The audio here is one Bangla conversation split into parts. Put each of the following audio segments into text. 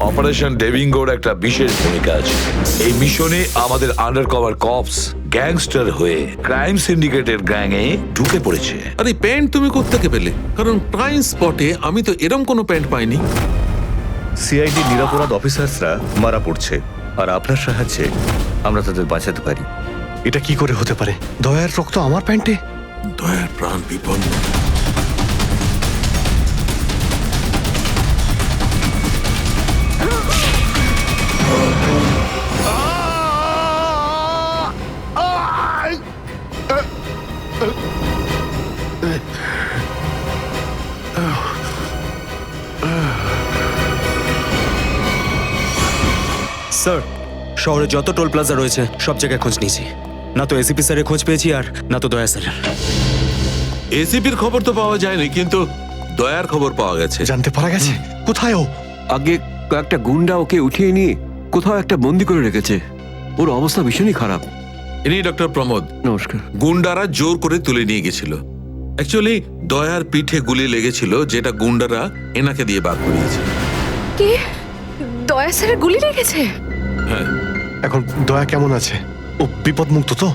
অপারেশন ডেভিঙ্গোর একটা বিশেষ ভূমিকা আছে। এই মিশনে আমাদের আন্ডারকভার কপস গ্যাংস্টার হয়ে ক্রাইম সিন্ডিকেটের গ্যাংয়ে ঢুকে পড়েছে। আরে প্যান্ট তুমি কোত্থেকে পেলে? কারণ ক্রাইম স্পটে আমি তো এরম কোনো প্যান্ট পাইনি। সিআইডি নিরাপরাধ অফিসার্সরা মারা পড়ছে, আর আপনার সাহায্যে আমরা তাদের বাঁচাতে পারি। এটা কি করে হতে পারে? দয়ার রক্ত আমার প্যান্টে? দয়ার প্রাণ বিপন্ন। স্যার, শহরে যত টোল প্লাজা রয়েছে সব জায়গায় খোঁজ নিয়েছি। না তো এসিপি স্যারের খোঁজ পেয়েছি, আর না তো দয়া স্যারের। এসিপির খবর তো পাওয়া যায়নি, কিন্তু দয়ার খবর পাওয়া গেছে। জানতে পারা গেছে কোথায় ও? আগে কয়েকটা গুন্ডা ওকে উঠিয়ে নিয়ে কোথাও একটা বন্দি করে রেখেছে। ওর অবস্থা ভীষণই খারাপ। ইনি ডক্টর প্রমোদ। নমস্কার। গুন্ডারা জোর করে তুলে নিয়ে গেছিল। অ্যাকচুয়ালি দয়ার পিঠে গুলি লেগেছিল, যেটা গুন্ডারা এনাকে দিয়ে বার করিয়েছে। কে? দয়া স্যারের গুলি লেগেছে? হ্যাঁ। এখন দয়া কেমন আছে? ও বিপদ মুক্ত তো?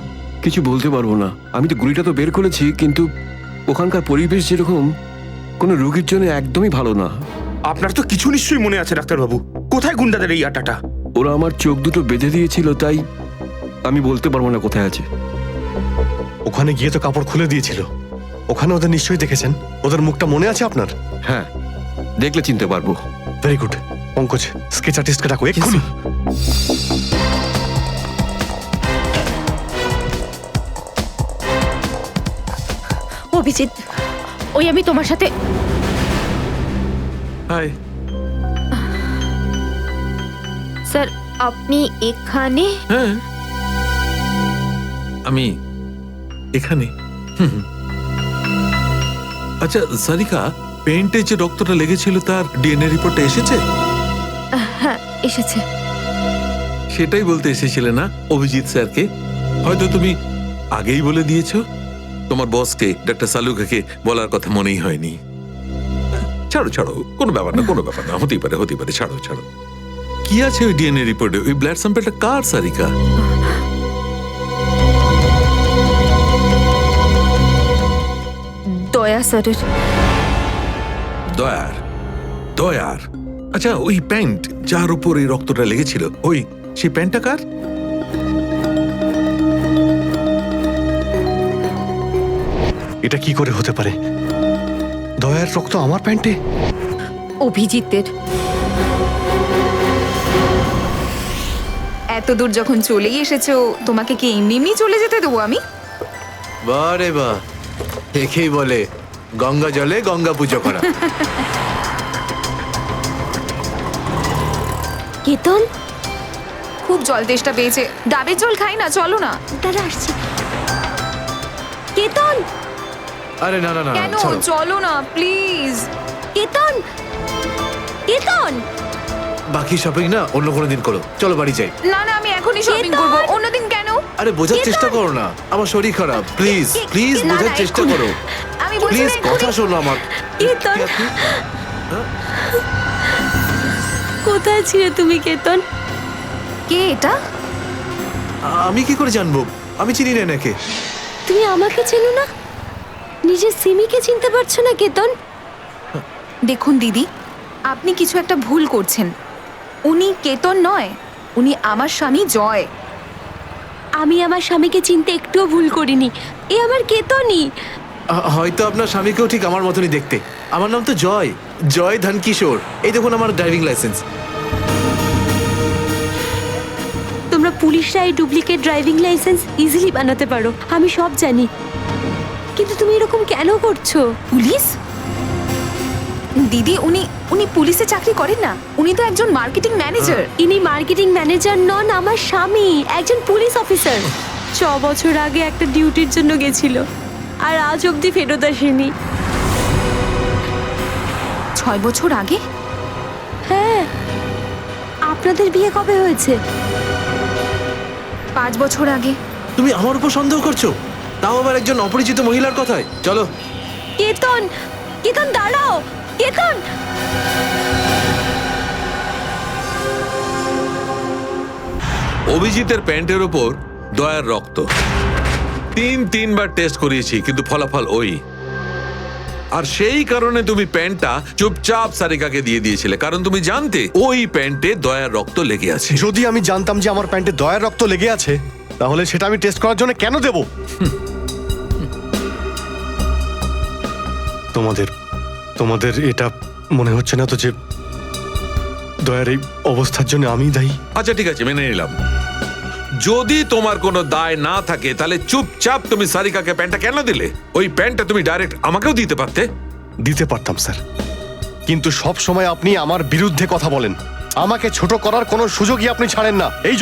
কিছু বলতে পারবো না। আমি তো গুলিটা তো বের করেছি, কিন্তু ওখানকার পরিবেশ যেরকম কোনো রোগীর জন্য একদমই ভালো না। আপনার তো কিছু নিশ্চয়ই মনে আছে ডাক্তারবাবু। কোথায় গুন্ডাদের এই আটাটা? ওরা আমার চোখ দুটো বেঁধে দিয়েছিল, তাই আমি বলতে পারবো না কোথায় আছে। ওখানে গিয়ে তো কাপড় খুলে দিয়েছিল। ওখানে ওদের নিশ্চয়ই দেখেছেন। ওদের মুখটা মনে আছে আপনার? হ্যাঁ, দেখলে চিনতে পারবো। Very good. পঙ্কজ, স্কেচ আর্টিস্টকে ডাকো এক্ষুনি। অভিজিৎ, ওই আমি তোমার সাথে। হাই। স্যার, আপনি এখানে? হ্যাঁ, আমি এখানে। আচ্ছা সারিকা, পেন্টে যে রক্তটা লেগেছিল তার ডিএনএ রিপোর্টটা এসেছে? হ্যাঁ, এসেছে। সেটাই বলতে এসেছিলে না অভিজিৎ স্যারকে? হয়তো তুমি আগেই বলে দিয়েছো। তোমার বসকে ডক্টর সালুকাকে বলার কথা মনেই হয়নি। ছাড়ো ছাড়ো, কোনো ব্যাপার না, কোনো ব্যাপার না। হতেই পারে, হতেই পারে। ছাড়ো ছাড়ো। কি আছে ওই ডিএনএ রিপোর্টে? ওই ব্লাড স্যাম্পলটা কার সারিকা? দয়া স্যারের। দয়ার? দয়ার? আচ্ছা, ওই প্যান্ট যার উপর এই রক্তটা লেগেছিল, ওই সেই প্যান্টটা কার? এটা কি করে হতে পারে? দয়ার রক্ত আমার প্যান্টে? অভিজিতের। এত দূর যখন চলেই এসেছো, তোমাকে কি এমনি এমনি চলে যেতে দেবো আমি? বারে বাহ, দেখেই বলে গঙ্গা জলে গঙ্গা পুজো করা। কেতন, খুব জল তেষ্টা পেয়েছে, ডাবের জল খাই না, চলো না। দাঁড়া আসছি। কেতন, আরে না না না, কেন? ছাড়ো। চলো না প্লিজ। কেতন, কেতন। বাকি শপিং না অন্য কোনো দিন করো, চলো বাড়ি যাই। না না, আমি এখনই শপিং কেতন! করবো। অন্যদিন কেন? আরে বোঝার চেষ্টা করো না, আমার শরীর খারাপ। প্লিজ প্লিজ না, বোঝার না, চেষ্টা এক্ষুনি। করো। আমি বলছি প্লিজ না, এক্ষুনি। কথা শোনো আমার। কেতন, কোথায় ছিলে তুমি কেতন? কে এটা? আমি কি করে জানবো? আমি চিনি না এনাকে। তুমি আমাকে চেনো না? নিজের সিমিকে চিনতে পারছো না কেতন? দেখুন দিদি, আপনি কিছু একটা ভুল করছেন। উনি কেতন নয়, উনি আমার স্বামী জয়। আমি আমার স্বামীকে চিনতে একটুও ভুল করিনি। এ আমার কেতনই। হয়তো আপনার স্বামীকেও ঠিক আমার মতনই দেখতে। আমার নাম তো জয়, জয় ধনকিশোর। এই দেখুন আমার ড্রাইভিং লাইসেন্স। তোমরা পুলিশরা এই ডুপ্লিকেট ড্রাইভিং লাইসেন্স ইজিলি বানাতে পারো, আমি সব জানি। কিন্তু তুমি এরকম কেন করছো? পুলিশ? দিদি, উনি উনি পুলিশে চাকরি করেন না, উনি তো একজন মার্কেটিং ম্যানেজার। ইনি মার্কেটিং ম্যানেজার নন, আমার স্বামী একজন পুলিশ অফিসার। 6 বছর আগে একটা ডিউটির জন্য গেছিল, আর আজ অবধি ফেরত আসেনি। 6 বছর আগে? হ্যাঁ। আপনাদের বিয়ে কবে হয়েছে? 5 বছর আগে। তুমি আমার উপর সন্দেহ করছো, তাও আবার একজন অপরিচিত মহিলার কথায়। চলো। কেতন, কেতন দাঁড়াও, কেতন। অভিজিতের প্যান্টের ওপর দয়ার রক্ত। তিনবার টেস্ট করিয়েছি, কিন্তু ফলাফল ওই। আর সেই কারণে তুমি প্যান্টটা চুপচাপ সারিকাকে দিয়ে দিয়েছিলে, কারণ তুমি জানতে ওই প্যান্টে দয়ার রক্ত লেগে আছে। যদি আমি জানতাম যে আমার প্যান্টে দয়ার রক্ত লেগে আছে, তাহলে সেটা আমি টেস্ট করার জন্য কেন দেব? তোমাদের এটা মনে হচ্ছে না তো যে দয়ার এই অবস্থার জন্য আমিই দায়ী? আচ্ছা ঠিক আছে, মেনে নিলাম। যদি তোমার কোনো দায় না থাকে তাহলে চুপচাপ তুমি সারিকাকে প্যান্টটা কেন দিলে? ওই প্যান্টটা তুমি ডাইরেক্ট আমাকেও দিতে পারতে। দিতে পারতাম স্যার, কিন্তু সব সময় আপনি আমার বিরুদ্ধে কথা বলেন। আমাকে ছোট করার কোনো সুযোগই আপনি ছাড়েন না। এই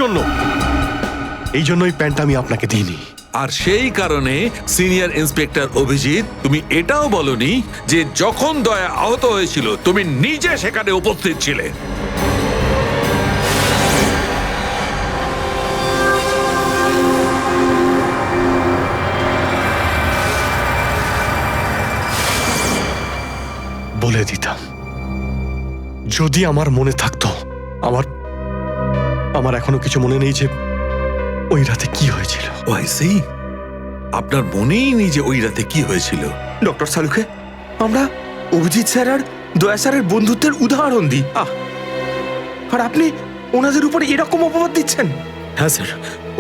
জন্য ওই প্যান্টটা আমি আপনাকে দিইনি। আর সেই কারণে সিনিয়র ইন্সপেক্টর অভিজিৎ, তুমি এটাও বলনি যে যখন দয়া আহত হয়েছিল তুমি নিজে সেখানে উপস্থিত ছিলে। বলে দিতাম, যদি আমার মনে থাকতো। আমার এখনো কিছু মনে নেই যে ওই রাতে কি হয়েছিল। আপনার মনেই নেই যে ওই রাতে কি হয়েছিল? ডক্টর সালুখে, আমরা অভিজিৎ স্যার আর দয়া স্যারের বন্ধুত্বের উদাহরণ দিই, আর আপনি ওনাদের উপরে এরকম অপবাদ দিচ্ছেন? হ্যাঁ স্যার,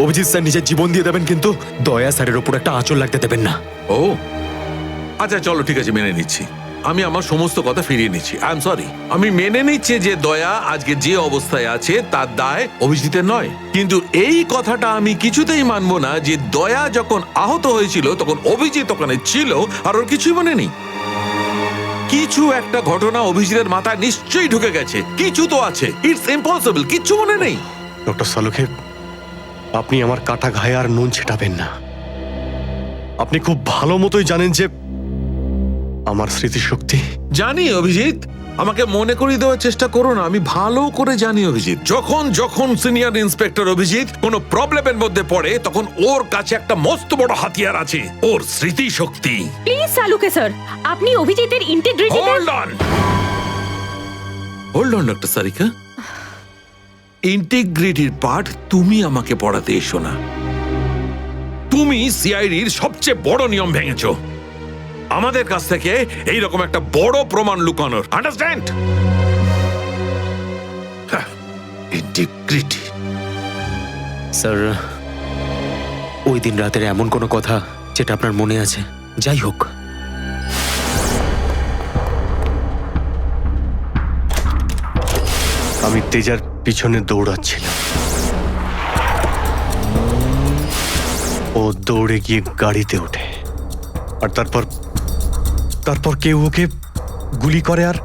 অভিজিৎ স্যার নিজের জীবন দিয়ে দেবেন, কিন্তু দয়া স্যারের উপর একটা আঁচল লাগতে দেবেন না। ও আচ্ছা, চলো ঠিক আছে, মেনে নিচ্ছি। আমি আমার সমস্ত কথা ফিরিয়ে নিচ্ছি। I am sorry. আমি মেনে নিচ্ছি যে দয়া আজকে যে অবস্থায় আছে তার দায় অভিজিতের নয়, কিন্তু এই কথাটা আমি কিছুতেই মানবো না যে দয়া যখন আহত হয়েছিল তখন অভিজিৎ ওখানে ছিল আর ওর কিছুই মনে নেই। কিছু একটা ঘটনা অভিজিতের মাথায় নিশ্চয়ই ঢুকে গেছে, কিছু তো আছে। ইটস ইম্পসিবল, কিচ্ছু মনে নেই। ডক্টর সালুখে, আপনি আমার কাটা ঘায়ে আর নুন ছেটাবেন না। আপনি খুব ভালো মতোই জানেন যে আমার স্মৃতিশক্তি। জানি অভিজিৎ, আমাকে মনে করিয়ে দেওয়ার চেষ্টা করো না। আমি ভালো করে জানি অভিজিৎ, যখন সিনিয়র ইন্সপেক্টর অভিজিৎ কোনো প্রবলেমের মধ্যে পড়ে তখন ওর কাছে একটা মস্ত বড় হাতিয়ার আছে, ওর স্মৃতিশক্তি। প্লিজ সালুকে স্যার, আপনি অভিজিতের integrity. Hold on doctor Sarika, ইন্টিগ্রিটির পার্ট তুমি আমাকে পড়াতে এসো না। তুমি সিআইডির সবচেয়ে বড় নিয়ম ভেঙেছো, আমাদের কাছ থেকে এইরকম একটা বড় প্রমাণ লুকানোর। আন্ডারস্ট্যান্ড? ইন্টিগ্রিটি। স্যার, ওই দিন রাতের এমন কোনো কথা যেটা আপনার মনে আছে? যাই হোক, আমি তেজার পিছনে দৌড়াচ্ছিলাম। ও দৌড়ে গিয়ে গাড়িতে ওঠে, আর তারপর কেউ ওকে গুলি করে আর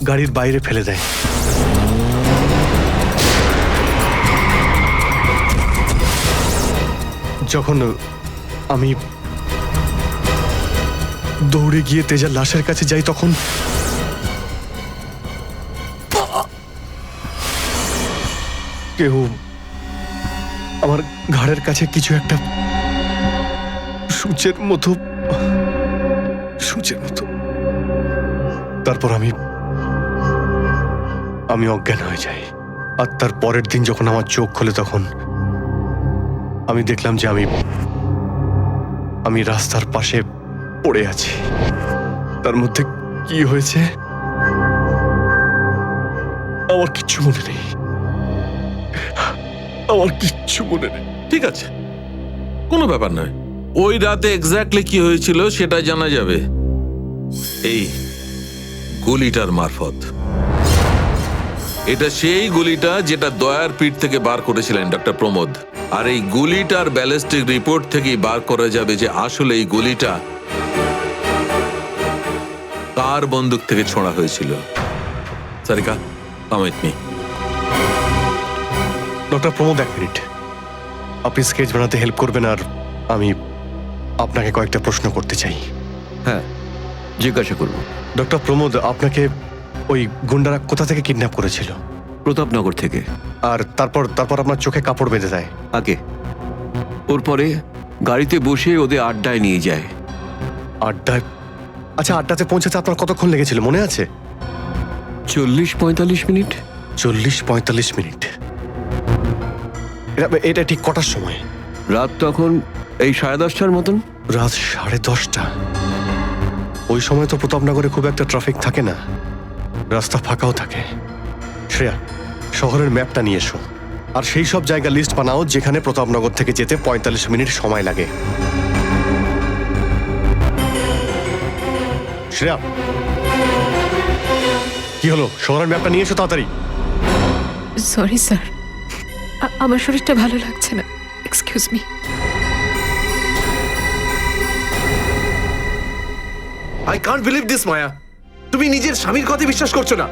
গাড়ির বাইরে ফেলে দেয়। যখন আমি দৌড়ে গিয়ে তেজার লাশের কাছে যাই, তখন কেউ আমার ঘাড়ের কাছে কিছু একটা সূচের মতো। তারপর আমি অজ্ঞান হয়ে যাই। আর তার পরের দিন যখন আমার চোখ খোলে, তখন আমি দেখলাম যে আমি রাস্তার পাশে পড়ে আছি। তার মধ্যে কি হয়েছে আমার কিচ্ছু মনে নেই। ঠিক আছে, কোনো ব্যাপার নয়। ওই রাতে এক্স্যাক্টলি কি হয়েছিল সেটা জানা যাবে এই গুলিটার মারফত। এটা সেই গুলিটা যেটা দয়ার পিঠ থেকে বার করেছিলেন ডক্টর প্রমোদ। আর এই গুলিটার ব্যালিস্টিক রিপোর্ট থেকেই বার করা যাবে যে আসলে এই গুলিটা কার বন্দুক থেকে ছোঁড়া হয়েছিল। Sarika, come with me. Doctor Pramod, এক মিনিট। আপনি স্কেচ বানাতে হেল্প করবেন, আর আমি আপনাকে কয়েকটা প্রশ্ন করতে চাই। হ্যাঁ, জিজ্ঞাসা করব। ডক্টর প্রমোদ, আপনাকে ওই গুন্ডারা কোথা থেকে কিডন্যাপ করেছিল? প্রতাপনগর থেকে। আর তারপর আপনার চোখে কাপড় বেঁধে দেয়? আগে ওর পরে গাড়িতে বসে ওদের আড্ডায় নিয়ে যায়। আড্ডায়? আচ্ছা, আড্ডাতে পৌঁছাতে আপনার কতক্ষণ লেগেছিল মনে আছে? 40-45 মিনিট। 40-45 মিনিট। এটা ঠিক কটার সময়? রাত তখন এই 10:30টার মতন। রাত 10:30টা? ওই সময় তো প্রতাপনগরে খুব একটা ট্রাফিক থাকে না, রাস্তা ফাঁকাও থাকে। শ্রেয়া, শহরের ম্যাপটা নিয়ে এসো, আর সেই সব জায়গা লিস্ট বানাও যেখানে প্রতাপনগর থেকে যেতে 45 মিনিট সময় লাগে। শ্রেয়া, কি হলো? শহরের ম্যাপটা নিয়ে এসো তাড়াতাড়ি। সরি স্যার, আমার শরীরটা ভালো লাগছে না, excuse me. I can't believe this Maya, তুমি নিজের স্বামীর কথা বিশ্বাস করছো না,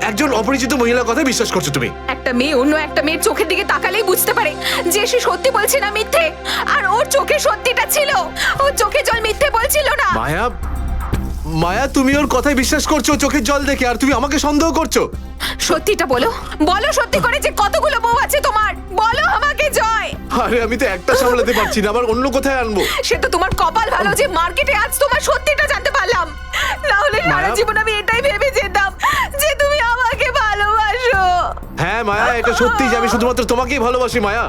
একজন অপরিচিত মহিলার কথা বিশ্বাস করছো তুমি। একটা মেয়ে অন্য একটা মেয়ের চোখের দিকে তাকালেই বুঝতে পারে যে সে সত্যি বলছে না মিথ্যে, আর ওর চোখে সত্যিটা ছিল, ওর চোখে জল মিথ্যে বলছিল না। মায়া, মায়া তুমি ওর কথায় বিশ্বাস করছো চোখের জল দেখে, আর তুমি আমাকে সন্দেহ করছো। সত্যিটা বলো, বলো সত্যি করে যে কতগুলো বউ আছে তোমার, বলো আমাকে জয়। আরে আমি তো একটা সামলাতে পারছি না, আবার অন্য কোথায় আনবো? সে তো তোমার কপাল ভালো যে মার্কেটে আজ তোমার সত্যিটা জানতে পারলাম, না হলে সারা মায়া- জীবন আমি এটাই ভেবে যেতাম যে তুমি আমাকে ভালোবাসো। হ্যাঁ মায়া, এটা সত্যি যে আমি শুধুমাত্র তোমাকেই ভালোবাসি মায়া।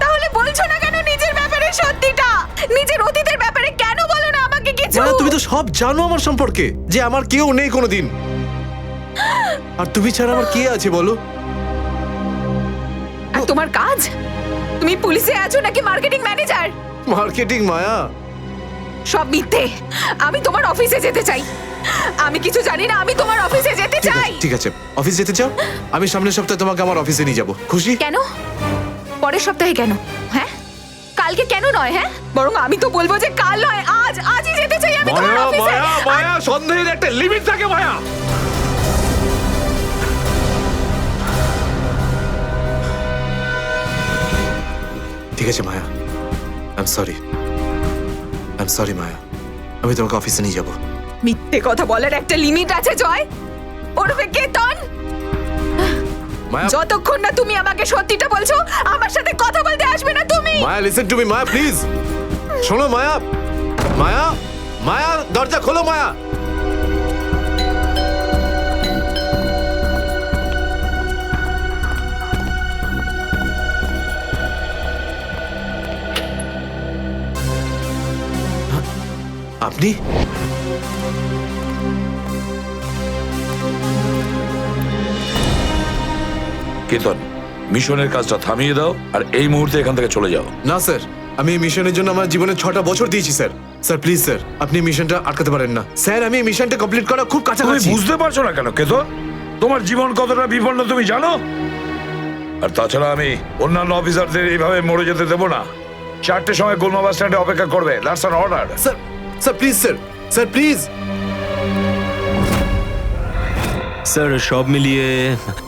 তাহলে বলছো না কেন নিজের ব্যাপারে সত্যিটা, নিজের অতীতের ব্যাপারে কেন বলো না আমাকে কিছু? মায়া তুমি তো সব জানো আমার সম্পর্কে, যে আমার কেউ নেই কোনোদিন, আর তুমি ছাড়া আমার কে আছে বলো? আর তোমার কাজ, তুমি পুলিশে আছো নাকি মার্কেটিং ম্যানেজার? মার্কেটিং মায়া। সব মিথ্যে। আমি তোমার অফিসে যেতে চাই, আমি কিছু জানি না, আমি তোমার অফিসে যেতে ঠিক চাই। আছে, ঠিক আছে, অফিস যেতে চাও? আমি সামনের সপ্তাহে তোমাকে আমার অফিসে নিয়ে যাবো, খুশি? কেন পরের সপ্তাহে কেন? হ্যাঁ কালকে কেন নয়? হ্যাঁ বরং আমি তো বলবো যে কাল নয়, আজই যেতে চাই আমি তোমার মায়া অফিসে। মায়া মায়া, সন্দেহের একটা লিমিট থাকে মায়া। ঠিক আছে মায়া, আই এম সরি মায়া, আমি তোমাকে অফিসে নিয়ে যাবো। মিথ্যে কথা বলার একটা লিমিট আছে জয়, ওরফে কেতন। মায়া, যতক্ষণ না তুমি আমাকে সত্যিটা বলছো আমার সাথে কথা বলতে আসবে না তুমি। Maya listen to me Maya, please শোনো মায়া, মায়া, মায়া দরজা খোলো মায়া। আপনি? কেতন, মিশনের কাজটা থামিয়ে দাও আর এই মুহূর্তে এখান থেকে চলে যাও। না স্যার, আমি এই মিশনের জন্য আমার জীবনে 6টা বছর দিয়েছি স্যার। স্যার প্লিজ স্যার, আপনি এই মিশনটা আটকাতে পারেন না স্যার, আমি এই মিশনটা কমপ্লিট করা খুব তুমি কাছাকাছি। বুঝতে পারছো না কেন কেতন? তোমার জীবন কতটা বিপন্ন তুমি জানো? আর তাছাড়া আমি অন্যান্য অফিসারদের এইভাবে মরে যেতে দেবো না। 4টের সময় গোলমা বাস স্ট্যান্ডে অপেক্ষা করবে, that's an order. Sir, sir please sir, sir please. Sir সব মিলিয়ে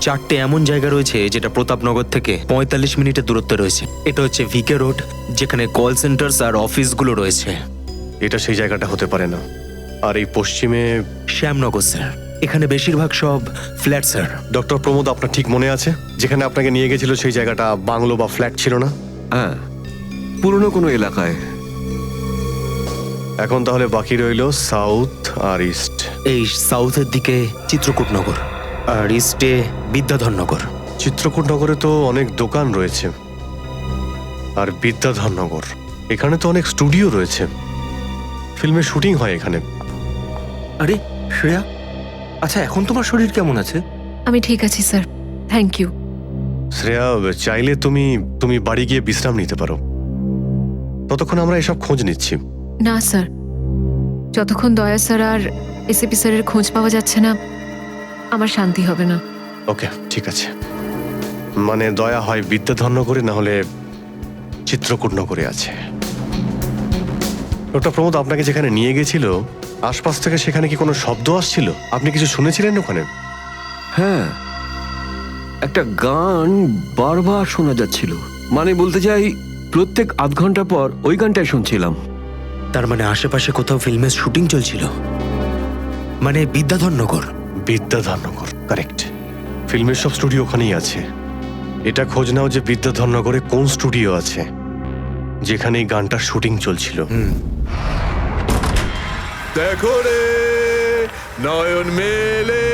4টে এমন জায়গা রয়েছে যেটা প্রতাপনগর থেকে 45 মিনিটের দূরত্বে রয়েছে। এটা হচ্ছে ভিকে রোড, যেখানে কল সেন্টার্স আর অফিসগুলো রয়েছে। এটা সেই জায়গাটা হতে পারে না। আর এই পশ্চিমে শ্যামনগর স্যার, এখানে বেশিরভাগ সব ফ্ল্যাট স্যার। ডক্টর প্রমোদ, আপনার ঠিক মনে আছে যেখানে আপনাকে নিয়ে গেছিল সেই জায়গাটা বাংলো বা ফ্ল্যাট ছিল না? হ্যাঁ, পুরনো কোনো এলাকায়। এখন তাহলে বাকি রইল সাউথ আর ইস্ট। এই সাউথের দিকে চিত্রকূটনগর আর ইস্টে বিদ্যাধরনগর। চিত্রকূটনগরে তো অনেক দোকান রয়েছে, আর বিদ্যাধরনগর এখানে তো অনেক স্টুডিও রয়েছে, ফিল্মের শুটিং হয় এখানে। আরে শ্রেয়া, আচ্ছা এখন তোমার শরীর কেমন আছে? আমি ঠিক আছি স্যার, থ্যাংক ইউ। শ্রেয়া, চাইলে তুমি বাড়ি গিয়ে বিশ্রাম নিতে পারো, ততক্ষণ আমরা এসব খোঁজ নিচ্ছি। না স্যার, যতক্ষণ দয়া স্যার আর এসিপি স্যারের খোঁজ পাওয়া যাচ্ছে না আমার শান্তি হবে না। ওকে, ঠিক আছে। মানে দয়া হয় বিদ্যাধরনগরে, না হলে চিত্রকূটনগরে আছে। ডক্টর প্রমোদ আপনাকে যেখানে নিয়ে গেছিল, আশপাশ থেকে সেখানে কি কোনো শব্দ আসছিল? আপনি কিছু শুনেছিলেন ওখানে? হ্যাঁ, একটা গান বারবার শোনা যাচ্ছিল। মানে বলতে চাই, প্রত্যেক আধ ঘন্টা পর ওই গানটাই শুনছিলাম। তার মানে আশেপাশে কোথাও ফিল্মের শুটিং চলছিল, মানে বিদ্যাধরনগর। বিদ্যাধরনগর, কারেক্ট। ফিল্মের সব স্টুডিও ওখানেই আছে। এটা খোঁজ নাও যে বিদ্যাধরনগরে কোন স্টুডিও আছে যেখানে এই গানটার শুটিং চলছিল। দেখো রে নয়ন মেলে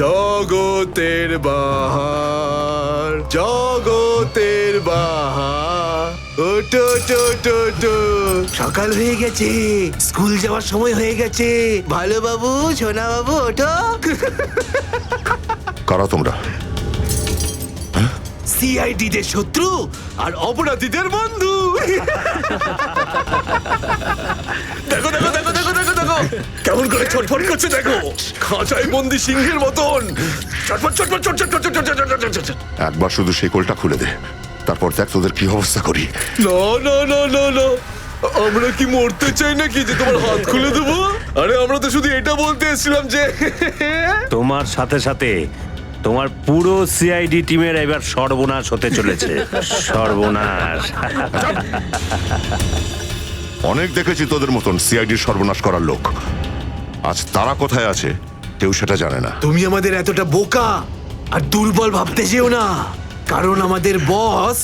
জগতের বাহার, জগৎ স্রোতের বাহার। ওঠো, ওঠো, ওঠো, ওঠো। সকাল হয়ে গেছে, স্কুল যাওয়ার সময় হয়ে গেছে। ভালো বাবু, সোনা বাবু, ওঠো। কারা তোমরা? সিআইডি দের শত্রু আর অপরাধীদের বন্ধু। দেখো দেখো দেখো দেখো দেখো দেখো কেমন করে ছটফট করছে, দেখো খাঁচায় বন্দি সিংহের মতন ছটফট ছটফট ছটফট ছটফট ছটফট ছটফট। একবার শুধু সেই কোলটা খুলে দে, তারপর দেখ তোদের কি অবস্থা করি। না না না না না, আমরা কি মরতে চাই নাকি যে তোমার হাত খুলে দেবো? আরে আমরা তো শুধু এটা বলতে এসেছিলাম যে তোমার সাথে সাথে তোমার পুরো সিআইডি টিমের এবার সর্বনাশ হতে চলেছে। সর্বনাশ। অনেক দেখেছি তোদের মতন সিআইডির সর্বনাশ করার লোক। আজ তারা কোথায় আছে কেউ সেটা জানে না। তুমি আমাদের এতটা বোকা আর দুর্বল ভাবতে যেও না, কারণ আমাদের বস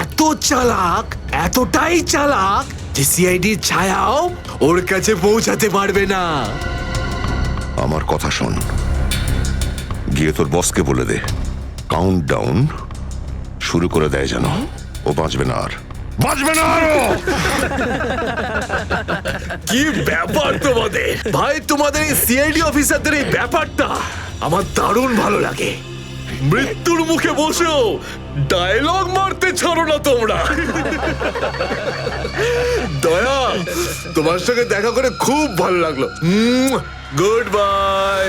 এত চালাক, এতটাই চালাক যে সিআইডির ছায়াও ওর কাছে পৌঁছাতে পারবে না। আমার কথা শোন, গিয়ে তোর বসকে বলে দে কাউন্ট ডাউন শুরু করে দেয় যেন। ও বাঁচবে না আর, বাঁচবে না আরো। কি ব্যাপার তোমাদের ভাই, তোমাদের এই সিআইডি অফিসারদের এই ব্যাপারটা আমার দারুণ ভালো লাগে। মৃত্যুর মুখে বসেও ডায়লগ মারতে ছাড়ো না তোমরা। দয়া, তোমার সঙ্গে দেখা করে খুব ভালো লাগলো। Good bye.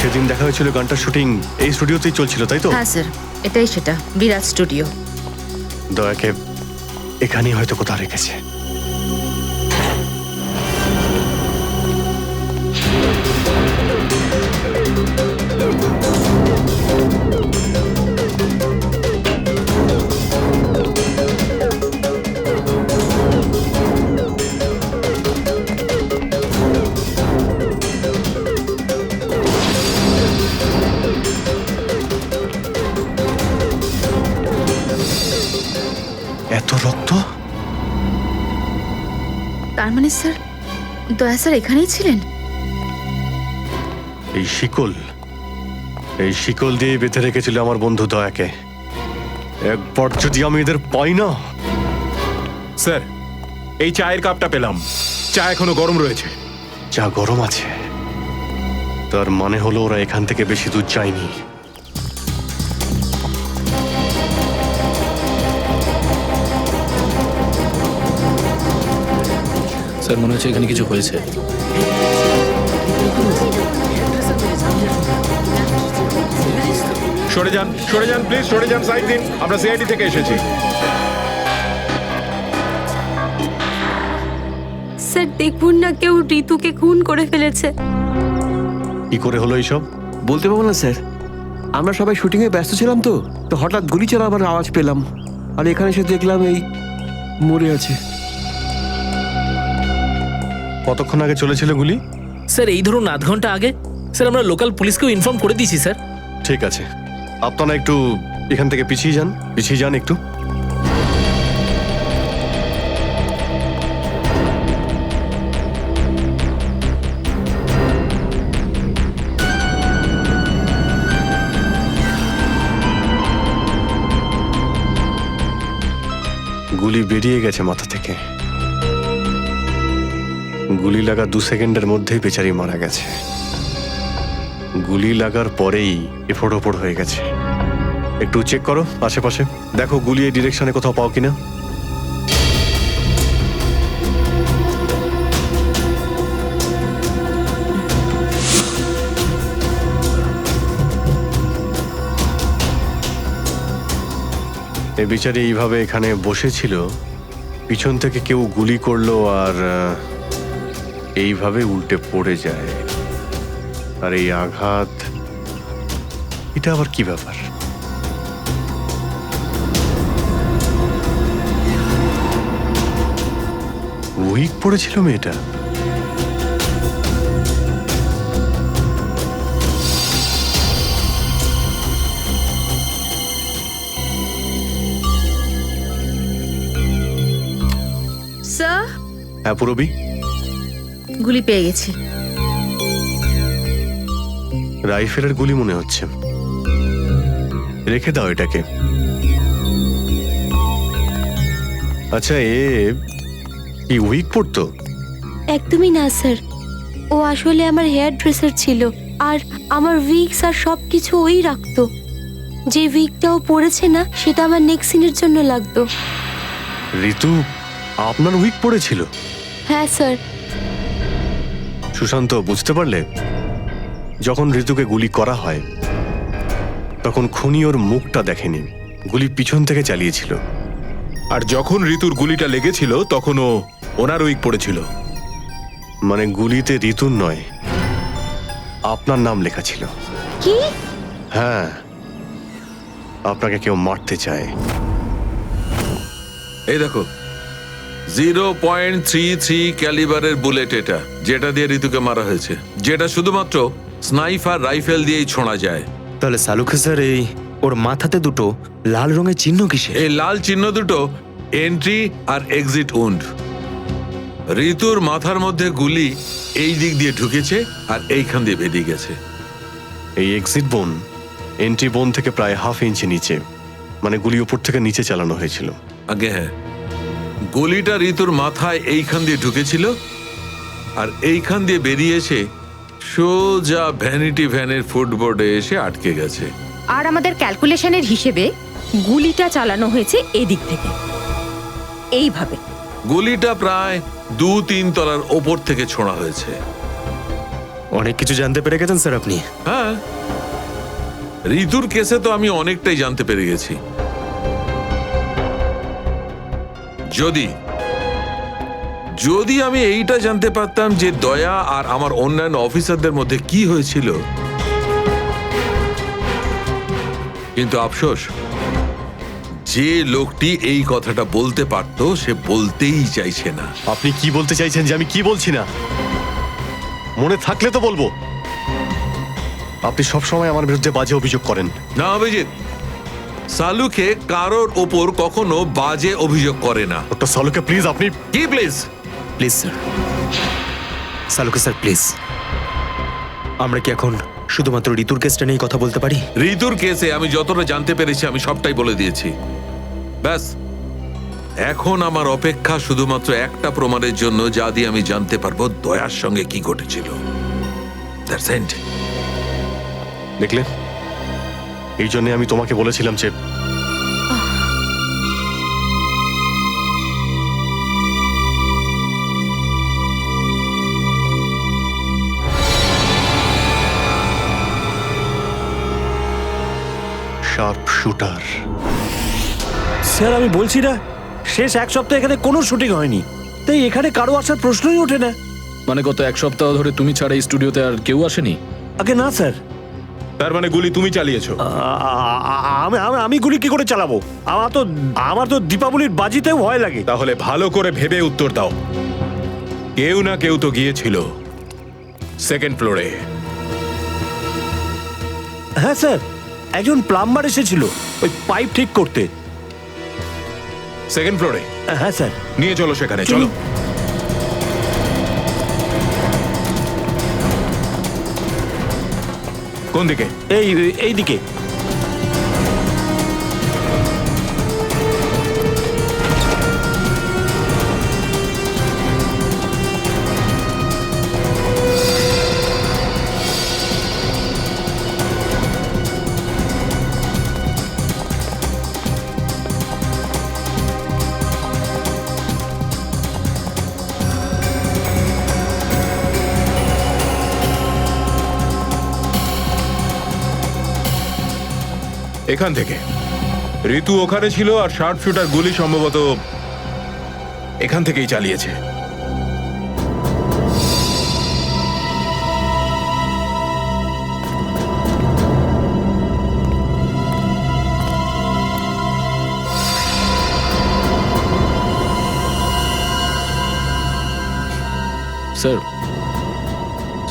সেদিন দেখা হয়েছিল গানটার শুটিং এই স্টুডিওতেই চলছিল, তাই তো? হ্যাঁ স্যার, এটাই সেটা, বিরাট স্টুডিও। দয়াকে এখানেই হয়তো কোথাও রেখেছে। এত রক্ত? তার মানে স্যার, দয়া স্যার এখানেই ছিলেন? এই শিকল দিয়ে বেঁধে রেখেছিল আমার বন্ধু দয়াকে। একবার যদি আমি এদের পাই না। স্যার, এই চায়ের কাপটা পেলাম, চা এখনো গরম রয়েছে। চা গরম আছে, তার মানে হলো ওরা এখান থেকে বেশি দূর যায়নি। স্যার, মনে হচ্ছে এখানে কিছু হয়েছে। সরে যান প্লিজ, সরে যান, সাইড দিন। আমরা সিআইডি থেকে এসেছি। স্যার দেখুন না, কেউ ঋতুকে খুন করে ফেলেছে। কি করে হলো এইসব? বলতে পারবো না স্যার, আমরা সবাই শুটিংয়ে ব্যস্ত ছিলাম তো তো হঠাৎ গুলি চালাবার আওয়াজ পেলাম, আর এখানে এসে দেখলাম এই মরে আছে। কতক্ষণ আগে চলেছিল গুলি? স্যার এই ধরুন আধ ঘন্টা আগে। স্যার আমরা লোকাল পুলিশকেও ইনফর্ম করে দিয়েছি স্যার। ঠিক আছে, আপনারা একটু এখান থেকে পিছিয়ে যান একটু। গুলি বেরিয়ে গেছে মাথা থেকে। গুলি লাগা 2 সেকেন্ডের মধ্যেই বেচারি মারা গেছে। গুলি লাগার পরেই এফোড় ওপড় হয়ে গেছে। একটু চেক করো আশেপাশে, দেখো গুলি এই ডিরেকশনে কোথাও পাও কিনা। এ বিচারি এইভাবে এখানে বসেছিল, পিছন থেকে কেউ গুলি করলো আর এইভাবে উল্টে পড়ে যায়। আর এই আঘাত, এটা আবার কি ব্যাপার? উইক পড়েছিল মেয়েটা। হ্যাঁ পুরবি, গুলি পেয়ে গেছি। রাইফেলের গুলি মনে হচ্ছে। রেখে দাও এটাকে। আচ্ছা, কি উইক পড়তো? একদমই না স্যার, ও আসলে আমার হেয়ার ড্রেসার ছিল, আর আমার উইগস আর সব কিছু ওই রাখতো। যে উইগটা ও পরেছে না, সেটা আমার নেক্সট সিনের জন্য লাগতো। ঋতু আপনার উইক পড়েছিল? হ্যাঁ স্যার। সুশান্ত, বুঝতে পারলে? যখন ঋতুকে গুলি করা হয় তখন খুনি ওর মুখটা দেখেনি, গুলি পিছন থেকে চালিয়েছিল। আর যখন ঋতুর গুলিটা লেগেছিল তখন ও ওনার উইক পড়েছিল। মানে গুলিতে ঋতুর নয়, আপনার নাম লেখা ছিল। কি? হ্যাঁ, আপনাকে কেউ মারতে চায়। এই দেখো, 0.33 ক্যালিবারের বুলেট এটা, যেটা দিয়ে ঋতুকে মারা হয়েছে, যেটা শুধুমাত্র স্নাইপার রাইফেল দিয়েই ছোঁড়া যায়। তাহলে সালুখে স্যার, এই ওর মাথাতে দুটো লাল রঙের চিহ্ন কিসে? এই লাল চিহ্ন দুটো এন্ট্রি আর এক্সিট উন্ড। ঋতুর মাথার মধ্যে গুলি এই দিক দিয়ে ঢুকেছে আর এইখান দিয়ে বেরিয়ে গেছে। এই এক্সিট বোন এন্ট্রি বোন থেকে প্রায় হাফ ইঞ্চি নিচে, মানে গুলি উপর থেকে নিচে চালানো হয়েছিল। আগে হ্যাঁ, গুলিটা ঋতুর মাথায় এইখান দিয়ে ঢুকেছিল আর এইখান দিয়ে বেরিয়ে এসে সোজা ভ্যানিটি ভ্যানের ফুটবোর্ডে এসে আটকে গেছে। আর আমাদের ক্যালকুলেশনের হিসেবে গুলিটা চালানো হয়েছে এদিক থেকে, এইভাবে। গুলিটা প্রায় 2-3 তলার ওপর থেকে ছোঁড়া হয়েছে। অনেক কিছু জানতে পেরে গেছেন স্যার আপনি। হ্যাঁ, ঋতুর কেসে তো আমি অনেকটাই জানতে পেরে গেছি। যদি আমি এইটা জানতে পারতাম যে দয়া আর আমার অন্যান্য অফিসারদের মধ্যে কি হয়েছিল, কিন্তু আফসোস, যে লোকটি এই কথাটা বলতে পারতো সে বলতেই চাইছে না। আপনি কি বলতে চাইছেন যে আমি কি বলছি না? মনে থাকলে তো বলবো। আপনি সবসময় আমার বিরুদ্ধে বাজে অভিযোগ করেন। না অভিজিৎ, সালুকে কারোর ওপর কখনো বাজে অভিযোগ করে না। ডক্টর সালুকে প্লিজ, আপনি কি please? Please sir, Saluke sir please, আমরা কি এখন শুধুমাত্র ঋতুর কেসটা নিয়ে কথা বলতে পারি? ঋতুর কেসে আমি যতটা জানতে পেরেছি আমি সবটাই বলে দিয়েছি। ব্যাস, এখন আমার অপেক্ষা শুধুমাত্র একটা প্রমাণের জন্য, যা দিয়ে আমি জানতে পারবো দয়ার সঙ্গে কি ঘটেছিল। That's it. দেখলে, এই জন্য আমি তোমাকে বলেছিলাম যে শার্প শুটার। স্যার, আমি বলছি না, শেষ এক সপ্তাহ এখানে কোনো শুটিং হয়নি, তাই এখানে কারো আসার প্রশ্নই ওঠে না। মানে গত এক সপ্তাহ ধরে তুমি ছাড়া এই স্টুডিওতে আর কেউ আসেনি? আগে না স্যার। তার মানে গুলি তুমি চালিয়েছো? আমি গুলি কি করে চালাবো? আমার তো দীপাবলির বাজিতেও ভয় লাগে। তাহলে ভালো করে ভেবে উত্তর দাও। কেউ না কেউ তো গিয়েছিল সেকেন্ড ফ্লোরে। হ্যাঁ স্যার, একজন প্লাম্বার এসেছিল ওই পাইপ ঠিক করতে। সেকেন্ড ফ্লোরে? হ্যাঁ স্যার। নিয়ে চলো সেখানে, চলো। কোন দিকে? এই দিকে। এখান থেকে ঋতু ওখানে ছিল, আর শার্প শুটার গুলি সম্ভবত এখান থেকেই চালিয়েছে।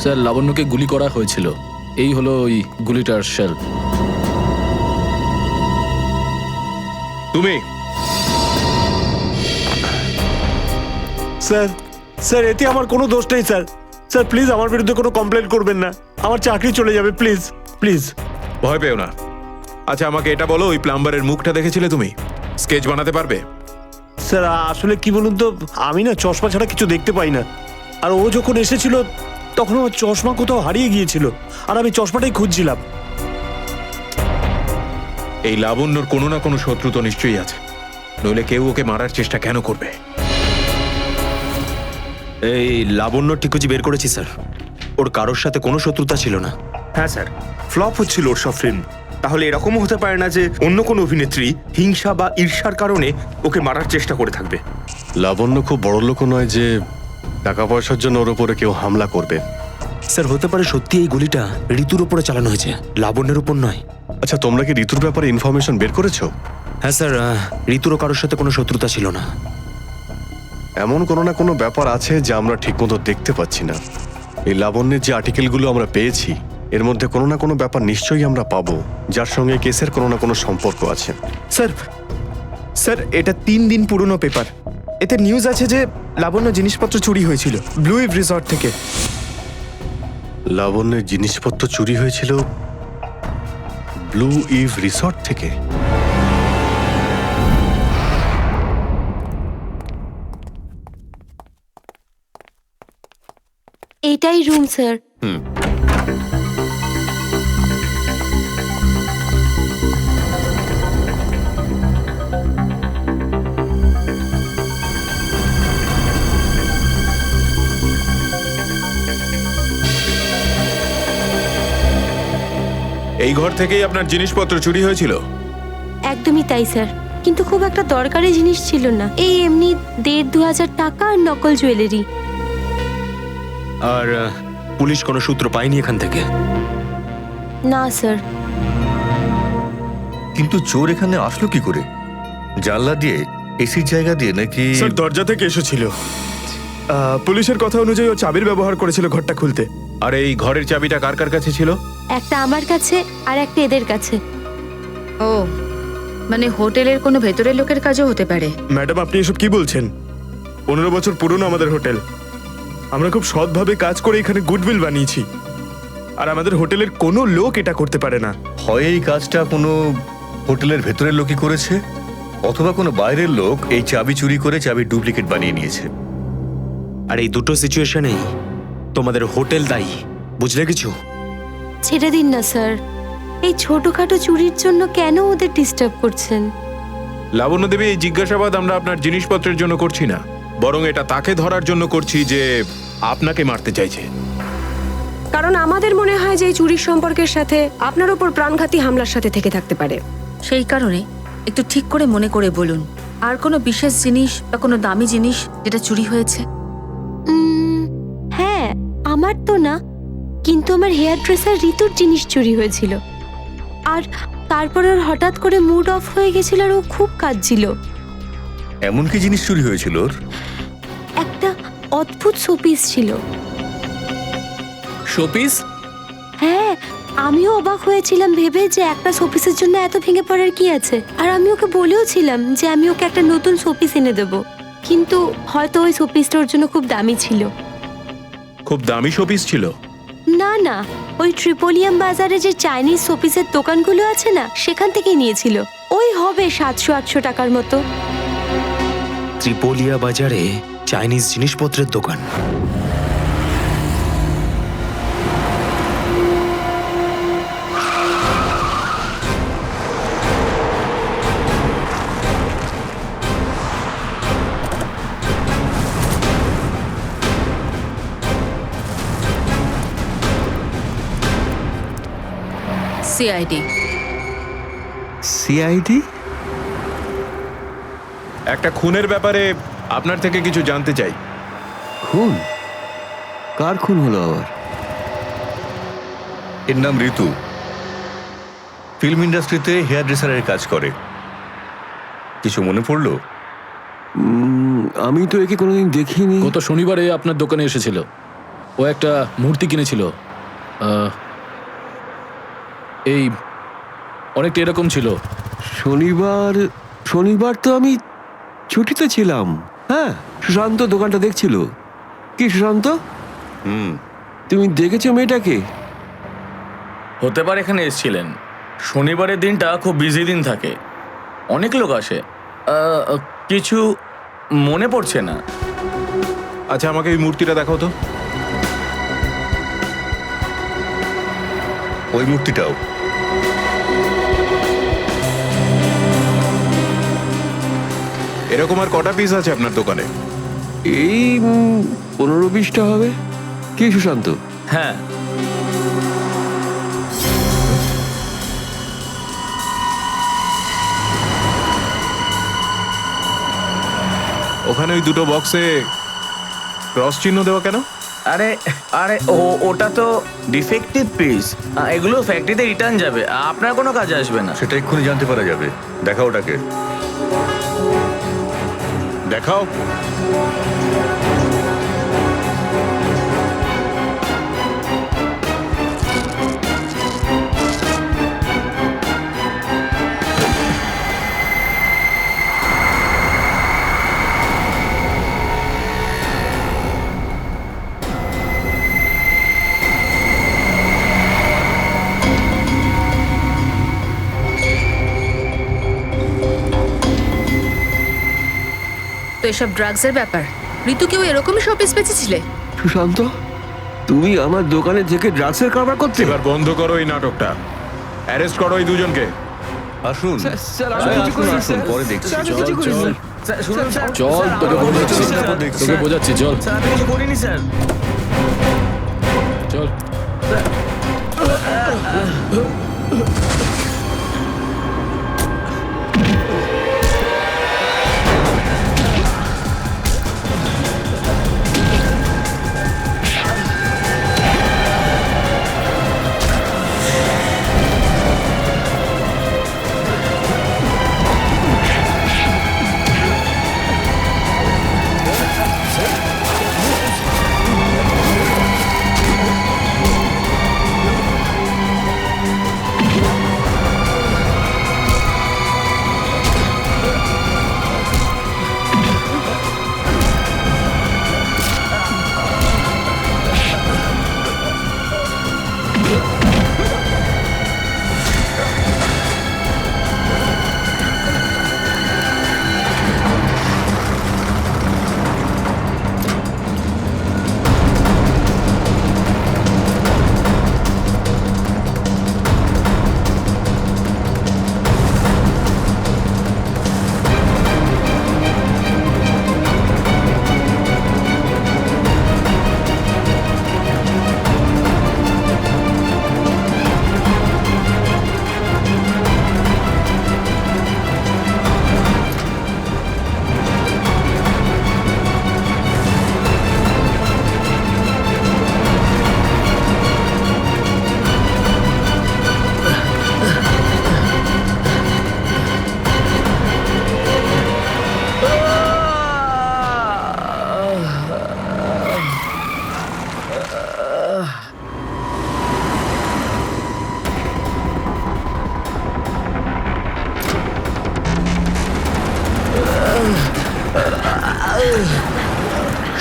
স্যার, লাবণ্যকে গুলি করা হয়েছিল। এই হলো ওই গুলিটার শেল। তুমি? স্যার, স্যার এতে আমার কোনো দোষ নেই স্যার। স্যার প্লিজ আমার বিরুদ্ধে কোনো কমপ্লেন করবেন না, আমার চাকরি চলে যাবে, প্লিজ প্লিজ। ভয় পেও না। আচ্ছা আমাকে এটা বলো, ওই প্লাম্বারের মুখটা দেখেছিলে তুমি? স্কেচ বানাতে পারবে? স্যার আসলে কি বলুন তো, আমি না চশমা ছাড়া কিছু দেখতে পাই না। আর ও যখন এসেছিল তখন আমার চশমা কোথাও হারিয়ে গিয়েছিল, আর আমি চশমাটাই খুঁজছিলাম। এই লাবণ্যর কোনো না কোনো শত্রু তো নিশ্চয়ই আছে, নইলে কেউ ওকে মারার চেষ্টা কেন করবে? এই লাবণ্য টিকুজি বের করেছি স্যার, ওর কারোর সাথে কোনো শত্রুতা ছিল না। হ্যাঁ স্যার, ফ্লপ হচ্ছিল ওর সব ফিল্ম। তাহলে এরকমও হতে পারে না যে অন্য কোনো অভিনেত্রী হিংসা বা ঈর্ষার কারণে ওকে মারার চেষ্টা করে থাকবে। লাবণ্য খুব বড় লোক নয় যে টাকা পয়সার জন্য ওর উপরে কেউ হামলা করবে। স্যার হতে পারে সত্যি এই গুলিটা ঋতুর উপরে চালানো হয়েছে, লাবণ্যের উপর নয়। আচ্ছা তোমরা কি ঋতুর ব্যাপারে ইনফরমেশন বের করেছো? হ্যাঁ স্যার, ঋতুরও কারোর সাথে কোনো শত্রুতা ছিল না। এমন কোনো না কোনো ব্যাপার আছে যা আমরা ঠিকমতো দেখতে পাচ্ছি না। এই লাবণ্যের যে আর্টিকেলগুলো আমরা পেয়েছি এর মধ্যে কোনো না কোনো ব্যাপার নিশ্চয়ই আমরা পাবো যার সঙ্গে কেসের কোনো না কোনো সম্পর্ক আছে। স্যার স্যার এটা 3 দিন পুরনো পেপার। এতে নিউজ আছে যে লাবণ্য জিনিসপত্র চুরি হয়েছিল ব্লু ইভ রিসর্ট থেকে। লাবণ্যের জিনিসপত্র চুরি হয়েছিল ব্লু ইভ রিসর্ট থেকে? এটাই রুম স্যার। এই ঘর থেকেই আপনার জিনিসপত্র চুরি হয়েছিল? একদমই তাই স্যার, কিন্তু খুব একটা দরকারি জিনিস ছিল না, এই এমনি 1,500-2,000 টাকা আর নকল জুয়েলারি। আর পুলিশ কোনো সূত্র পায়নি এখান থেকে? না স্যার। কিন্তু চোর এখানে আসলো কি করে? জানলা দিয়ে, এসির জায়গা দিয়ে নাকি? স্যার দরজা থেকে এসেছিল। পুলিশের কথা অনুযায়ী ও চাবির ব্যবহার করেছিল ঘরটা খুলতে। আর এই ঘরের চাবিটা কার কার কাছে ছিল? একটা আমার কাছে আর একটা এদের কাছে। ও মানে হোটেলের কোনো ভেতরের লোকের কাজও হতে পারে। ম্যাডাম আপনি এসব কি বলছেন? 15 বছর পুরনো আমাদের হোটেল, আমরা খুব সৎভাবে কাজ করে এখানে গুডউইল বানিয়েছি, আর আমাদের হোটেলের কোনো লোক এটা করতে পারে না। হয় এই কাজটা কোনো হোটেলের ভেতরের লোকই করেছে, অথবা কোনো বাইরের লোক এই চাবি চুরি করে চাবির ডুপ্লিকেট বানিয়ে নিয়েছে। আর এই দুটো সিচুয়েশনেই তোমাদের হোটেল দায়ী, বুঝলে কিছু? ছেড়ে দিন না স্যার, এই ছোটখাটো চুরির জন্য কেন ওদের ডিস্টার্ব করছেন? লাবণ্য দেবী, এই জিজ্ঞাসাবাদ আমরা আপনার জিনিসপত্রের জন্য করছি না, বরং এটা তাকে ধরার জন্য করছি যে আপনাকে মারতে চাইছে। কারণ আমাদের মনে হয় যে এই চুরির সম্পর্কের সাথে আপনার উপর প্রাণঘাতী হামলার সাথে থেকে থাকতে পারে। সেই কারণে একটু ঠিক করে মনে করে বলুন, আর কোনো বিশেষ জিনিস বা কোনো দামি জিনিস যেটা চুরি হয়েছে? হ্যাঁ, আমার তো না, কিন্তু আমার হেয়ার ড্রেসার ঋতুর জিনিস চুরি হয়েছিল। আর তারপর ওর হঠাৎ করে মুড অফ হয়ে গেছিল আর ও খুব কাঁদছিল। এমন কি জিনিস চুরি হয়েছিল ওর? একটা অদ্ভুত শোপিস ছিল। শোপিস? হ্যাঁ, আমিও অবাক হয়েছিলাম ভেবে যে একটা শোপিসের জন্য এত ভেঙে পড়ার কি আছে। আর আমি ওকে বলেও ছিলাম যে আমি ওকে একটা নতুন শোপিস এনে দেবো, কিন্তু হয়তো ওই শোপিসটা ওর জন্য খুব দামি ছিল। খুব দামি শোপিস ছিল? না না, ওই ট্রিপোলিয়াম বাজারে যে চাইনিজ শোপিসের দোকানগুলো আছে না, সেখান থেকেই নিয়েছিল। ওই হবে 700-800 টাকার মতো। ত্রিপোলিয়া বাজারে চাইনিজ জিনিসপত্রের দোকান? সিআইডি। সিআইডি? একটা খুনের ব্যাপারে আপনার থেকে কিছু জানতে চাই। খুন? কার খুন হলো আবার? এর নাম ঋতু, ফিল্ম ইন্ডাস্ট্রিতে হেয়ার ড্রেসারের কাজ করে। কিছু মনে পড়লো? আমি তো একে কোনোদিন দেখিনি। গত শনিবারে আপনার দোকানে এসেছিল, ও একটা মূর্তি কিনেছিল, এই অনেকটা এরকম ছিল। শনিবার তো আমি ছুটিতে ছিলাম। হ্যাঁ, সুশান্ত দোকানটা দেখছিল। কি সুশান্ত, তুমি দেখেছো মেয়েটাকে? হতে পারে এখানে এসেছিলেন। শনিবারের দিনটা খুব বিজি দিন থাকে, অনেক লোক আসে। কিছু মনে পড়ছে না। আচ্ছা, আমাকে এই মূর্তিটা দেখাও তো। ওই মূর্তিটাও। এরকম আর কটা পিস আছে আপনার দোকানে? এই 15-20টা হবে। কি সুশান্ত? হ্যাঁ, ওখানে ওই দুটো বক্সে ক্রস চিহ্ন দেওয়া কেন? আরে আরে ওটা তো ডিফেক্টিভ পিস, এগুলো ফ্যাক্টরিতে রিটার্ন যাবে, আপনার কোনো কাজে আসবে না। সেটা এক্ষুনি জানতে পারা যাবে। দেখাও ওটাকে, দেখাও। তো এসব ড্রাগসের ব্যাপার। ঋতুকেও এরকমই শপিস বেঁচেছিলে? সুশান্ত, তুমি আমার দোকানে থেকে ড্রাগসের কারবার করতে? এবার বন্ধ করো এই নাটকটা। অ্যারেস্ট করো এই দুজনকে। আসুন, স্যার, আমি কিছু করিনি, আসুন, স্যার। পরে দেখছি। স্যার, আমি কিছু করিনি। শুনুন স্যার, চল, তোকে বোঝাচ্ছি, তোকে বোঝাচ্ছি, চল স্যার আমি কিছু করিনি স্যার। চল।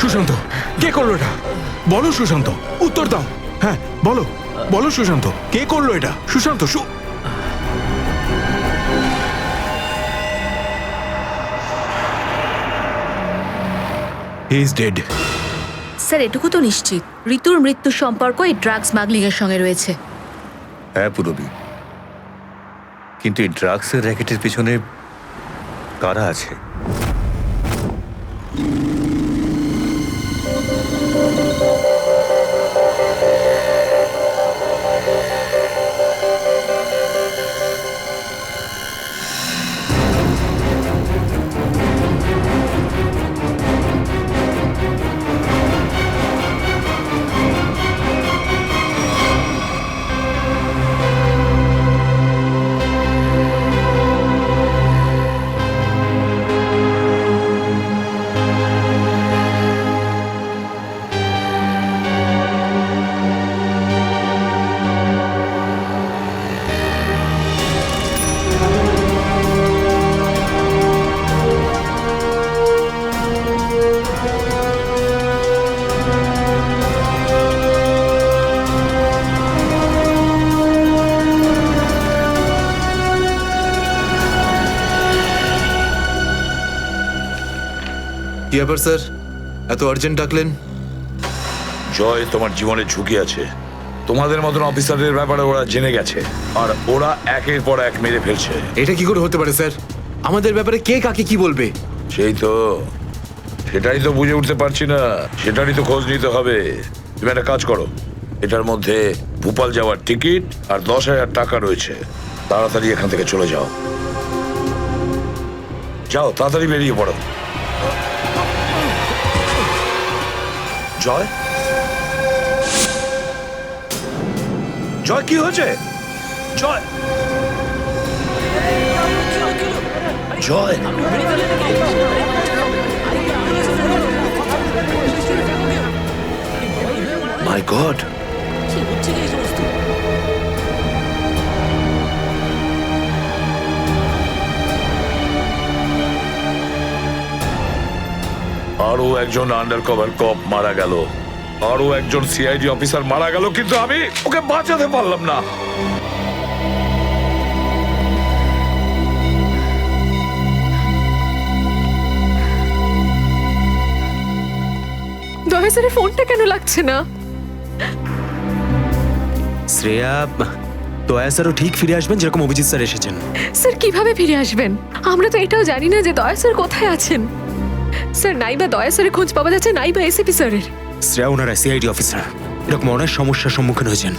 সুশান্ত, কে করলো এটা? বলো সুশান্ত, উত্তর দাও। হ্যাঁ বলো, বলো সুশান্ত, কে করলো এটা? Sushant, he is dead. Sir এটুকু তো নিশ্চিত, ঋতুর মৃত্যুর সম্পর্ক এই ড্রাগ স্মাগলিং এর সঙ্গে রয়েছে। হ্যাঁ পুরবি, কিন্তু এই ড্রাগসের র্যাকেটের পিছনে কারা আছে? ব্যাপার স্যার, এত আর্জেন্ট ডাকলেন? জয়, তোমার জীবনের ঝুঁকি আছে। তোমাদের মতন অফিসারদের ব্যাপারে ওরা জেনে গেছে, আর ওরা একের পর এক মেরে ফেলছে। এটা কি করে হতে পারে স্যার? আমাদের ব্যাপারে কে কাকে কি বলবে? সেটাই তো বুঝে উঠতে পারছি না। সেটারই তো খোঁজ নিতে হবে। তুমি একটা কাজ করো, এটার মধ্যে ভোপাল যাওয়ার টিকিট আর 10,000 টাকা রয়েছে। তাড়াতাড়ি এখান থেকে চলে যাও। যাও, তাড়াতাড়ি বেরিয়ে পড়ো। জয়, জয়, কি হয়েছে? জয়, জয়, মাই গড, আরো একজন আন্ডার কভার কপ মারা গেল, আরো একজন সিআইডি অফিসার মারা গেল, কিন্তু আমি ওকে বাঁচাতে পারলাম না। দয়া স্যারের ফোনটা কেন লাগছে না? শ্রেয়া, দয়া স্যারও ঠিক ফিরে আসবেন যেরকম অভিজিৎ স্যার এসেছেন। স্যার কিভাবে ফিরে আসবেন? আমরা তো এটাও জানি না যে দয়া স্যার কোথায় আছেন। স্যার, নাইবা দয়া স্যারের খোঁজ পাওয়া যাচ্ছে, নাইবা এসিপি স্যারের। শ্রেয়া ওনারা সিআইডি অফিসার, এরকম অনেক সমস্যার সম্মুখীন হয়েছেন।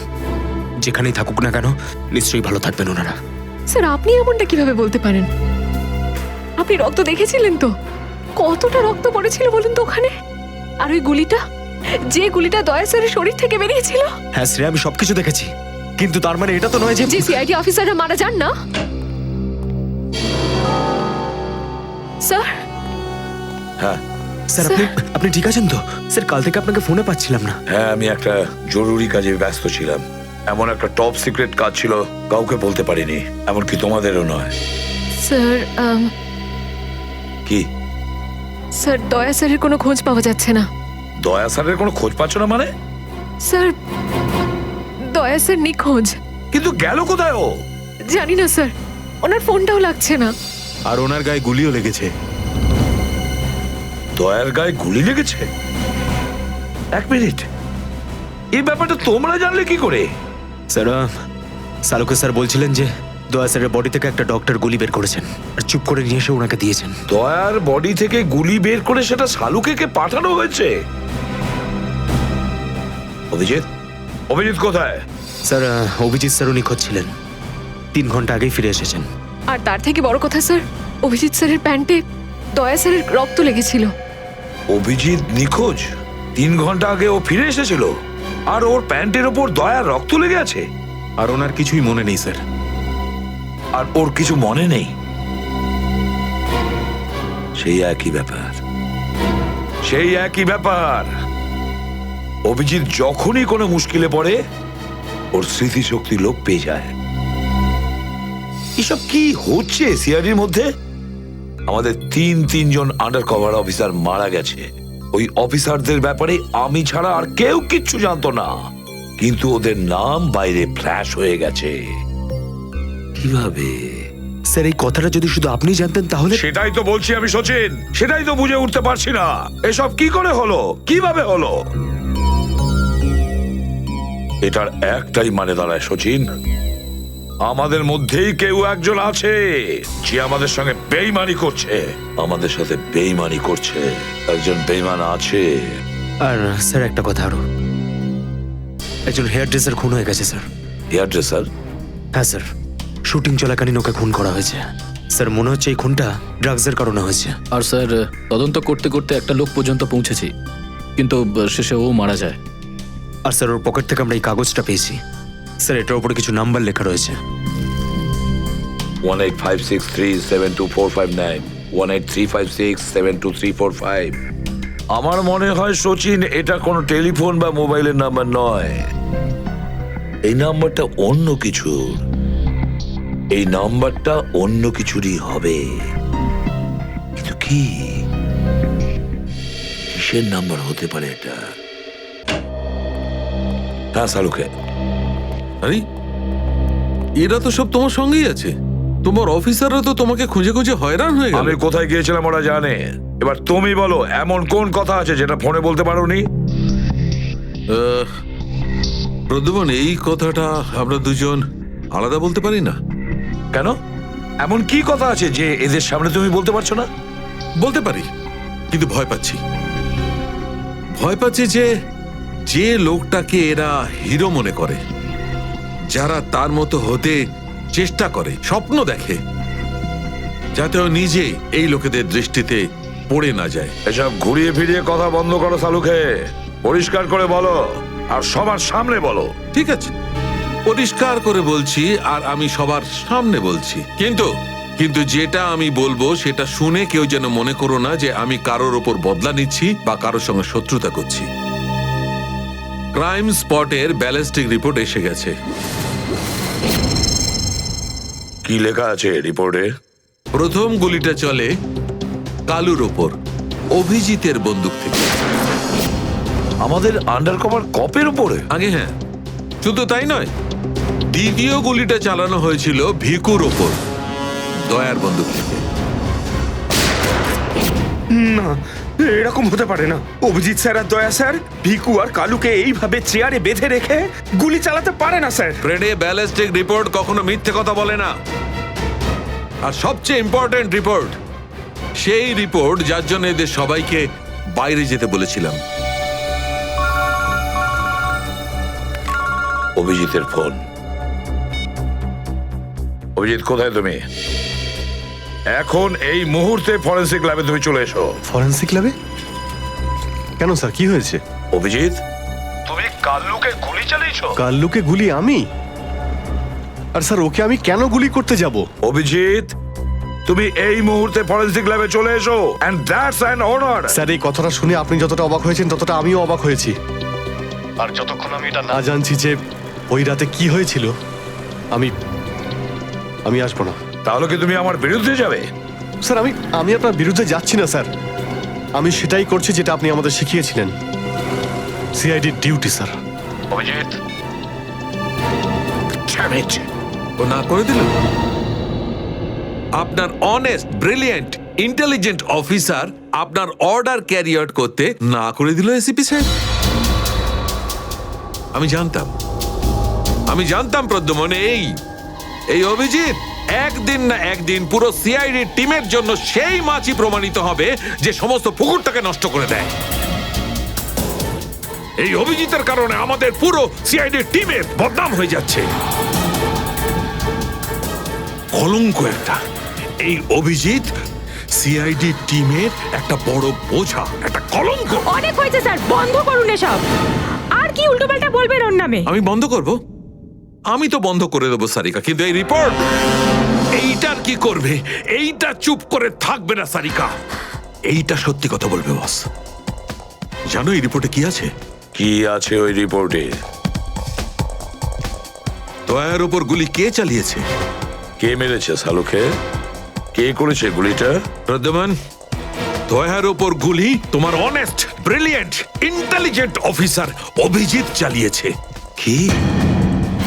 যেখানেই থাকুক না কেন নিশ্চয়ই ভালো থাকবেন ওনারা। স্যার, আপনি এমনটা কিভাবে বলতে পারেন? আপনি রক্ত দেখেছিলেন তো? কতটা রক্ত পড়েছিল বলুন তো ওখানে? আর ওই গুলিটা, যে গুলিটা দয়া স্যারের শরীর থেকে বেরিয়েছিল। হ্যাঁ শ্রেয়া, আমি সবকিছু দেখেছি, কিন্তু তার মানে এটা তো নয় যে সিআইডি অফিসাররা মারা যান না। স্যার, হ্যাঁ স্যার, আপনি ঠিক আছেন তো? স্যার, কাল থেকে আপনাকে ফোনে পাচ্ছিলাম না। হ্যাঁ, আমি একটা জরুরি কাজে ব্যস্ত ছিলাম। এমন একটা টপ সিক্রেট কাজ ছিল, কাউকে বলতে পারিনি, এমনকি তোমাদেরও নয়। স্যার, কি? স্যার, দয়া স্যারের কোনো খোঁজ পাওয়া যাচ্ছে না। দয়া স্যারের কোনো খোঁজ পাচ্ছ না মানে? স্যার, দয়া স্যার নিখোঁজ। কিন্তু গেল কোথায় ও? জানি না স্যার, ওনার ফোনটাও লাগছে না। আর ওনার গায়ে গুলিও লেগেছে। দয়ার গায়ে গুলি লেগেছে? এক মিনিট, এই ব্যাপারটা তোমরা জানলে কি করে? স্যার, সালুকে স্যার বলছিলেন যে দয়া স্যারের বডি থেকে একটা ডক্টর গুলি বের করেছেন আর চুপ করে নিয়ে এসে ওনাকে দিয়েছেন। দয়ার বডি থেকে গুলি বের করে সেটা শালুকে পাঠানো হয়েছে? অভিজিৎ, অভিজিৎ কোথায়? স্যার, অভিজিৎ স্যারও নিখোঁজ ছিলেন, 3 ঘন্টা আগেই ফিরে এসেছেন। আর তার থেকে বড় কথা স্যার, অভিজিৎ স্যারের প্যান্টে দয়া স্যারের রক্ত লেগেছিল। অভিজিৎ নিখোঁজ? 3 ঘন্টা আগে ও ফিরে এসেছিল, আর ওর প্যান্টের ওপর দয়ার রক্ত লেগে আছে। আর ওনার কিছুই মনে নেই স্যার। আর ওর কিছু মনে নেই? সেই একই ব্যাপার, সেই একই ব্যাপার। অভিজিৎ যখনই কোনো মুশকিলে পড়ে ওর স্মৃতিশক্তি লোপ পেয়ে যায়। এসব কি হচ্ছে সিআইডির মধ্যে? আমাদের তিনজন আন্ডার কভার অফিসার মারা গেছে। ওই অফিসারদের ব্যাপারে আমি ছাড়া আর কেউ কিচ্ছু জানতো না, কিন্তু ওদের নাম বাইরে ফ্ল্যাশ হয়ে গেছে। কিভাবে? স্যার, এই কথাটা যদি শুধু আপনি জানতেন তাহলে। সেটাই তো বলছি আমি সচিন, সেটাই তো বুঝে উঠতে পারছি না। এসব কি করে হলো, কিভাবে হলো? এটার একটাই মানে দাঁড়ায় সচিন, আমাদের মধ্যেই কেউ একজন আছে যে আমাদের সঙ্গে বেইমানি করছে, আমাদের সাথে বেইমানি করছে। একজন বেইমান আছে। আর স্যার, একটা কথা আরো, একজন হেয়ার ড্রেসার খুন হয়ে গেছে স্যার। Hair dresser? হ্যাঁ স্যার, শুটিং চলাকালীন ওকে খুন করা হয়েছে। স্যার, মনে হচ্ছে এই খুনটা ড্রাগসের কারণে হয়েছে। আর স্যার, তদন্ত করতে করতে একটা লোক পর্যন্ত পৌঁছেছি, কিন্তু শেষে ও মারা যায়। আর স্যার, ওর পকেট থেকে আমরা এই কাগজটা পেয়েছি। স্যার, এটার উপরে কিছু নাম্বার লেখা রয়েছে। 185637245 183567235। আমার মনে হয় সচিন, এটা কোনো টেলিফোন বা মোবাইলের নাম্বার নয়। এই নাম্বারটা অন্য কিছু, এই নাম্বারটা অন্য কিছুরই হবে। কিন্তু কি, কিসের নাম্বার হতে পারে এটা? হ্যাঁ সালুকে। আরে এরা তো সব তোমার সঙ্গেই আছে। তোমার অফিসাররা তো তোমাকে খুঁজে খুঁজে হয়রান হয়ে গেল। আমি কোথায় গিয়েছিলাম ওরা জানে। এবার তুমি বলো, এমন কোন কথা আছে যেটা ফোনে বলতে পারোনি? প্রদ্যুমন, এই কথাটা আমরা দুজন আলাদা বলতে পারি না? কেন? এমন কি কথা আছে যে এদের সামনে তুমি বলতে পারছো না? বলতে পারি, কিন্তু ভয় পাচ্ছি। ভয় পাচ্ছি যে যে লোকটাকে এরা হিরো মনে করে, যারা তার মতো হতে চেষ্টা করে, স্বপ্ন দেখে, যাতে ও নিজে এই লোকেদের দৃষ্টিতে পড়ে না যায়। এসব ঘুরিয়ে ফিরিয়ে কথা বন্ধ করো সালুকে। পরিষ্কার করে বলো, আর সবার সামনে বলো। ঠিক আছে, পরিষ্কার করে বলছি, আর আমি সবার সামনে বলছি। কিন্তু যেটা আমি বলবো সেটা শুনে কেউ যেন মনে করো না যে আমি কারোর ওপর বদলা নিচ্ছি বা কারোর সঙ্গে শত্রুতা করছি। ক্রাইম স্পটের ব্যালিস্টিক রিপোর্ট এসে গেছে। কি লেখা আছে রিপোর্টে? প্রথম গুলিটা চলে কালুর ওপর, অভিজিতের বন্দুক থেকে। আমাদের আন্ডার কভার কপের উপরে? আগে হ্যাঁ, শুধু তাই নয়, দ্বিতীয় গুলিটা চালানো হয়েছিল ভিকুর ওপর, দয়ার বন্দুক থেকে। না, এরকম হতে পারে না। অভিজিৎ স্যার আর দয়া স্যার ভিকু আর কালুকে এইভাবে চেয়ারে বেঁধে রেখে গুলি চালাতে পারে না স্যার। ফ্রেডে, ব্যালিস্টিক রিপোর্ট কখনো মিথ্যে কথা বলে না। আর সবচেয়ে ইম্পর্টেন্ট রিপোর্ট, সেই রিপোর্ট যার জন্য এদের সবাইকে বাইরে যেতে বলেছিলাম। অভিজিতের ফোন। অভিজিৎ, কোথায় তুমি? এখন এই মুহূর্তে ফরেনসিক ল্যাবে তুমি চলে এসো। ফরেনসিক ল্যাবে? কেন স্যার, কি হয়েছে? অভিজিৎ, তুমি কাল্লুকে গুলি চালিয়েছো? কাল্লুকে গুলি আমি? আর স্যার, ওকে আমি কেন গুলি করতে যাব? অভিজিৎ, তুমি এই মুহূর্তে ফরেনসিক ল্যাবে চলে এসো, and that's an order. Sir, এই কথাটা শুনে আপনি যতটা অবাক হয়েছেন ততটা আমিও অবাক হয়েছি। আর যতক্ষণ আমি এটা না জানছি যে ওই রাতে কি হয়েছিল, আমি আসবো না। তাহলে কি তুমি আমার বিরুদ্ধে যাবে? স্যার, আমি আপনার বিরুদ্ধে যাচ্ছি না স্যার। আমি সেটাই করছি যেটা আপনি আমাদের শিখিয়েছিলেন, সিআইডির ডিউটি স্যার। অভিজিৎ, ও না করে দিল। আপনার অনেস্ট, ব্রিলিয়েন্ট, ইন্টেলিজেন্ট অফিসার আপনার অর্ডার ক্যারি আউট করতে না করে দিল এসিপি সাহেব। আমি জানতাম প্রদ্যুমন, এই অভিজিৎ একদিন না একদিন পুরো সিআইডি টিমের জন্য সেই মাছি প্রমাণিত হবে যে সমস্ত পুকুরটাকে নষ্ট করে দেয়। এই অভিজিতের কারণে আমাদের পুরো সিআইডি টিমের বদনাম হয়ে যাচ্ছে। কলঙ্ক একটা। এই অভিজিৎ সিআইডি টিমের একটা বড় বোঝা, একটা কলঙ্ক। অনেক হয়েছে স্যার, বন্ধ করুন এসব। আর কি উল্টোপাল্টা বলবেন ওর নামে? আমি বন্ধ করব? আমি তো বন্ধ করে দেবো সারিকা, কিন্তু এই রিপোর্ট, এইটার কি করবে? এইটা চুপ করে থাকবে না সারিকা। এইটা সত্যি কথা বলবে বস। জানো এই রিপোর্টে কি আছে? কি আছে ওই রিপোর্টে? দয়ার উপর গুলি কে চালিয়েছে? কে মেরেছে সালুকে? কে করেছে গুলিটা? প্রদ্যুমন, দয়ার উপর গুলি তোমার honest, brilliant, intelligent officer Abhijit চালিয়েছে। কি?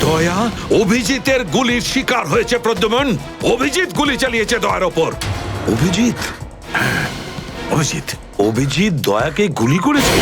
দয়া অভিজিতের গুলির শিকার হয়েছে প্রদ্যুমন। অভিজিৎ গুলি চালিয়েছে দয়ার ওপর। অভিজিৎ? অভিজিৎ অভিজিৎ দয়াকে গুলি করেছে?